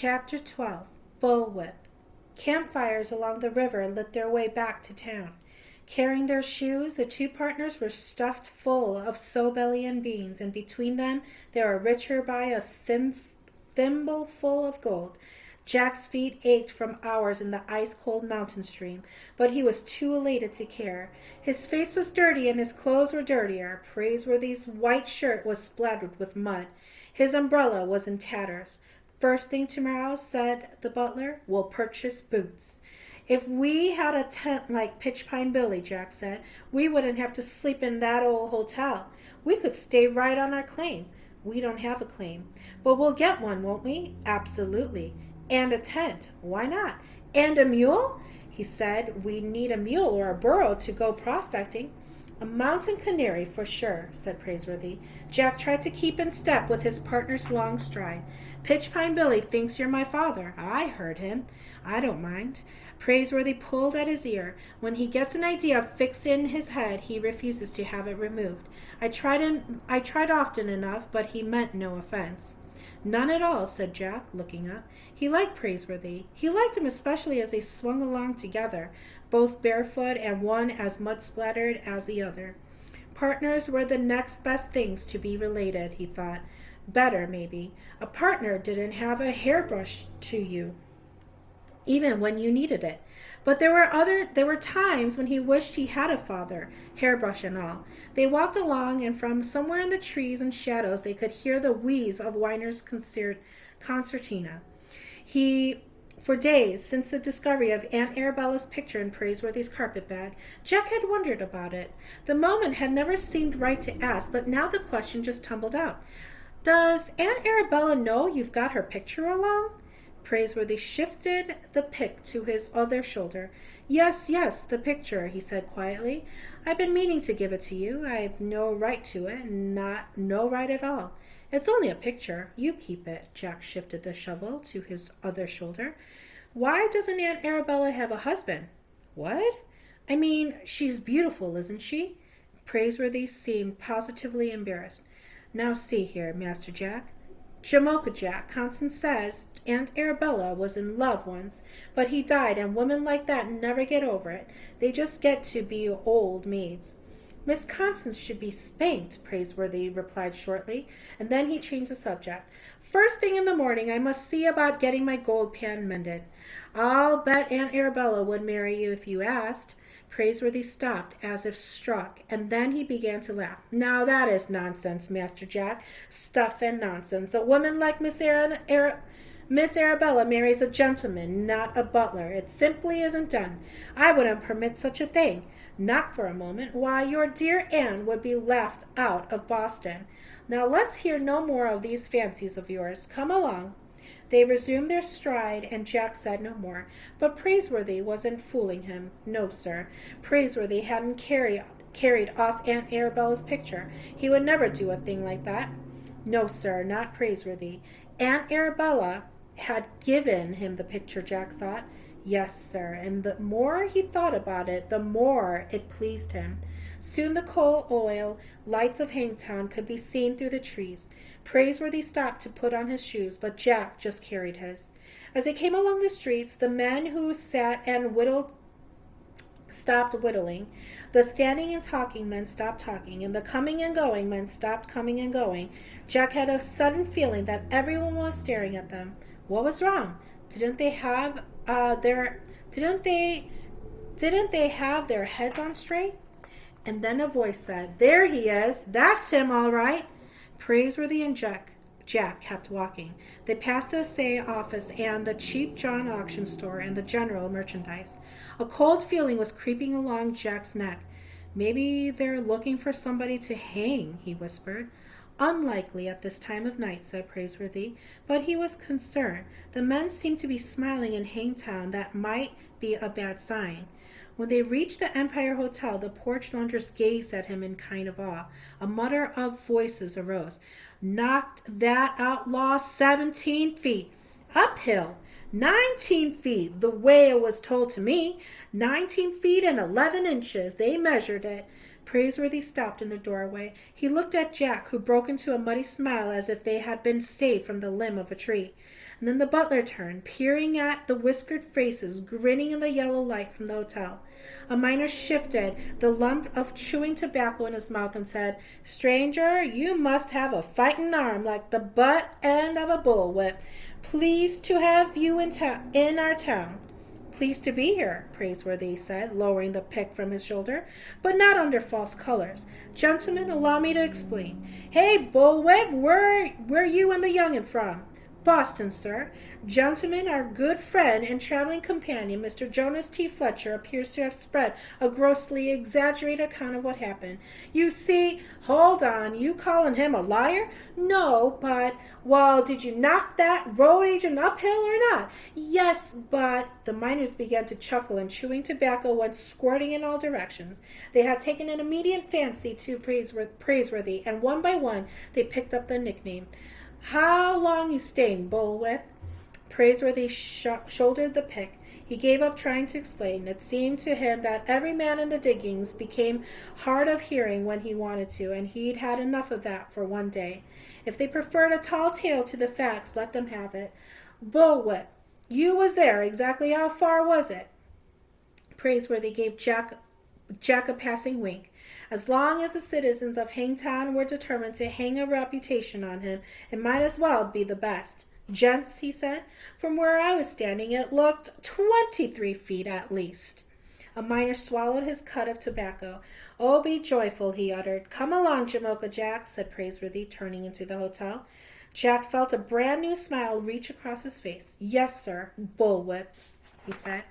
Chapter 12. Bullwhip. Campfires along the river lit their way back to town. Carrying their shoes, the two partners were stuffed full of Sobelian beans, and between them they were richer by a thimbleful of gold. Jack's feet ached from hours in the ice-cold mountain stream, but he was too elated to care. His face was dirty and his clothes were dirtier. Praiseworthy's white shirt was splattered with mud. His umbrella was in tatters. "First thing tomorrow," said the butler, "we'll purchase boots." "If we had a tent like Pitchpine Billy," Jack said, "we wouldn't have to sleep in that old hotel. We could stay right on our claim." "We don't have a claim." "But we'll get one, won't we?" "Absolutely." "And a tent." "Why not?" "And a mule?" He said, "We need a mule or a burro to go prospecting." "A Mountain Canary for sure," said Praiseworthy. Jack tried to keep in step with his partner's long stride. "Pitchpine Billy thinks you're my father." "I heard him." "I don't mind." Praiseworthy pulled at his ear. When he gets an idea fixed in his head, he refuses to have it removed. I tried often enough, but he meant no offense." "None at all," said Jack, looking up. He liked Praiseworthy. He liked him especially as they swung along together, both barefoot and one as mud-splattered as the other. Partners were the next best things to be related, he thought. Better, maybe. A partner didn't have a hairbrush to you, even when you needed it. But there were times when he wished he had a father, hairbrush and all. They walked along, and from somewhere in the trees and shadows they could hear the wheeze of Weiner's concertina. For days, since the discovery of Aunt Arabella's picture in Praiseworthy's carpet-bag, Jack had wondered about it. The moment had never seemed right to ask, but now the question just tumbled out. "Does Aunt Arabella know you've got her picture along?" Praiseworthy shifted the pick to his other shoulder. Yes, the picture," he said quietly. "I've been meaning to give it to you. I've no right to it, no right at all. It's only a picture. You keep it." Jack shifted the shovel to his other shoulder. "Why doesn't Aunt Arabella have a husband?" "What?" "I mean, she's beautiful, isn't she?" Praiseworthy seemed positively embarrassed. "Now see here, Master Jack. Jamocha Jack, Constance says Aunt Arabella was in love once, but he died, and women like that never get over it. They just get to be old maids." "Miss Constance should be spanked," Praiseworthy replied shortly, and then he changed the subject. "First thing in the morning I must see about getting my gold pan mended. I'll bet Aunt Arabella would marry you if you asked." Praiseworthy stopped as if struck, and then he began to laugh. "Now that is nonsense, Master Jack. Stuff and nonsense. A woman like Miss Arabella marries a gentleman, not a butler. It simply isn't done. I wouldn't permit such a thing. Not for a moment. Why, your dear Anne would be laughed out of Boston. Now let's hear no more of these fancies of yours. Come along." They resumed their stride, and Jack said no more. But Praiseworthy wasn't fooling him. No, sir. Praiseworthy hadn't carried off Aunt Arabella's picture. He would never do a thing like that. No, sir, not Praiseworthy. Aunt Arabella had given him the picture, Jack thought. Yes, sir, and the more he thought about it, the more it pleased him. Soon the coal oil lights of Hangtown could be seen through the trees. Praiseworthy stopped to put on his shoes, but Jack just carried his. As they came along the streets, the men who sat and whittled stopped whittling. The standing and talking men stopped talking, and the coming and going men stopped coming and going. Jack had a sudden feeling that everyone was staring at them. What was wrong? Didn't they have their heads on straight? And then a voice said, "There he is. That's him, all right." Praiseworthy and Jack kept walking. They passed the assay office and the cheap John auction store and the general merchandise. A cold feeling was creeping along Jack's neck. "Maybe they're looking for somebody to hang," he whispered. "Unlikely at this time of night," said Praiseworthy, but he was concerned. The men seemed to be smiling in Hangtown. That might be a bad sign. When they reached the Empire Hotel, the porch loungers gazed at him in kind of awe. A mutter of voices arose. "Knocked that outlaw 17 feet. Uphill. 19 feet, the way it was told to me. 19 feet and 11 inches. They measured it." Praiseworthy stopped in the doorway. He looked at Jack, who broke into a muddy smile as if they had been saved from the limb of a tree. And then the butler turned, peering at the whiskered faces grinning in the yellow light from the hotel. A miner shifted the lump of chewing tobacco in his mouth and said, "Stranger, you must have a fighting arm like the butt end of a bullwhip. Pleased to have you in our town." "Pleased to be here," Praiseworthy said, lowering the pick from his shoulder, "but not under false colors. Gentlemen, allow me to explain. Hey, Bullwhip, where you and the young'un from?" "Boston, sir. Gentlemen, our good friend and traveling companion, Mr. Jonas T. Fletcher, appears to have spread a grossly exaggerated account of what happened. You see—" "Hold on, you calling him a liar?" "No, but—" "Well, did you knock that road agent uphill or not?" "Yes, but—" The miners began to chuckle, and chewing tobacco went squirting in all directions. They had taken an immediate fancy to Praiseworthy, and one by one they picked up the nickname. "How long you staying, Bullwhip?" Praiseworthy shouldered the pick. He gave up trying to explain. It seemed to him that every man in the diggings became hard of hearing when he wanted to, and he'd had enough of that for one day. If they preferred a tall tale to the facts, let them have it. "Bullwhip, you was there. Exactly how far was it?" Praiseworthy gave Jack a passing wink. As long as the citizens of Hangtown were determined to hang a reputation on him, it might as well be the best. "Gents," he said, "from where I was standing it looked 23 feet at least." A miner swallowed his cud of tobacco. "Oh, be joyful," he uttered. "Come along, Jamocha Jack," said Praiseworthy, turning into the hotel. Jack felt a brand new smile reach across his face. "Yes, sir, Bullwhip," he said.